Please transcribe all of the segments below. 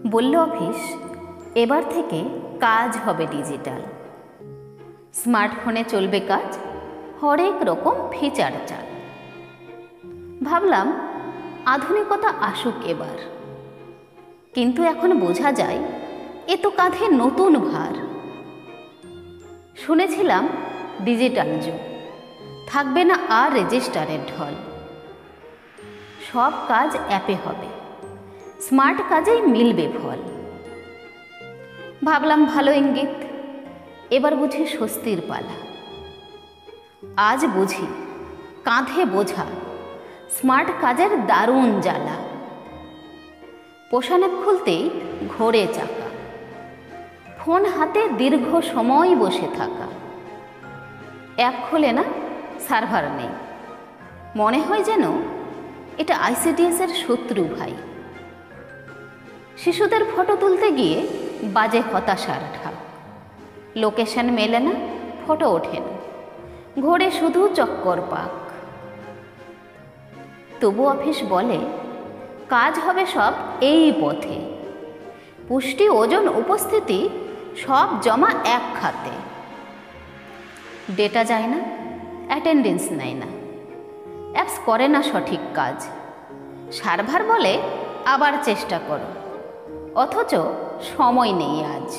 বলল অফিস এবার থেকে কাজ হবে ডিজিটাল, স্মার্টফোনে চলবে কাজ, হরেক রকম ফিচার চাল। ভাবলাম আধুনিকতা আসুক এবার, কিন্তু এখন বোঝা যায় এ তো কাঁধে নতুন ভার। শুনেছিলাম ডিজিটাল যুগ, থাকবে না আর রেজিস্টারের ঢল, সব কাজ অ্যাপে হবে, স্মার্ট কাজেই মিলবে ফল। ভাবলাম ভালো ইঙ্গিত, এবার বুঝি স্বস্তির পালা। আজ বুঝি কাঁধে বোঝা স্মার্ট কাজের দারুণ জ্বালা। পোষানেপ খুলতেই ঘোরে চাকা, ফোন হাতে দীর্ঘ সময় বসে থাকা। অ্যাপ খোলে না, সার্ভার নেই, মনে হয় যেন এটা আইসিডিএসের শত্রু ভাই। শিশুদের ফটো তুলতে গিয়ে বাজে হতাশার ঢাক, লোকেশন মেলে না, ফটো ওঠে না, ঘোরে শুধু চক্কর পাক। তবু অফিস বলে কাজ হবে সব এই পথে, পুষ্টি, ওজন, উপস্থিতি সব জমা এক খাতে। ডেটা যায় না, অ্যাটেন্ডেন্স নেয় না, অ্যাপস করে না সঠিক কাজ, সার্ভার বলে আবার চেষ্টা করো, অথচ সময় নেই আজ।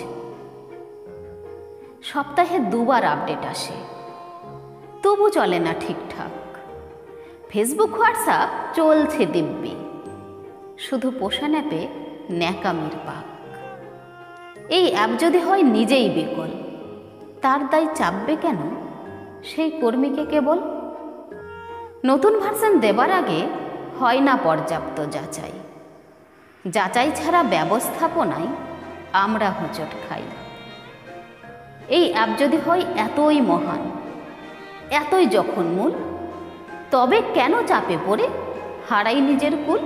সপ্তাহে দুবার আপডেট আসে, তবু চলে না ঠিকঠাক। ফেসবুক, হোয়াটসঅ্যাপ চলছে দিব্যি, শুধু পোষা অ্যাপে ন্যাকামির পাক। এই অ্যাপ যদি হয় নিজেই বিকল, তার দায় চাপবে কেন সেই কর্মীকে কেবল? নতুন ভার্সন দেবার আগে হয় না পর্যাপ্ত যাচাই, যাচাই ছাড়া ব্যবস্থাপনায় আমরা হোঁচট খাই। এই অ্যাপ যদি হয় এতই মহান, এতই যখন মূল, তবে কেন চাপে পড়ে হারাই নিজের কুল?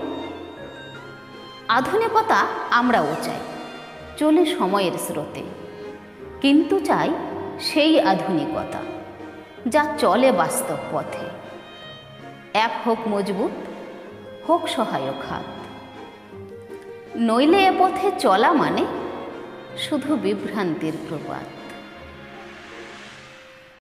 আধুনিকতা আমরাও চাই, চলে সময়ের স্রোতে, কিন্তু চাই সেই আধুনিকতা যা চলে বাস্তব পথে। অ্যাপ হোক মজবুত, হোক সহায়ক হাত, নইলে এ পথে চলা মানে শুধু বিভ্রান্তির প্রপাত।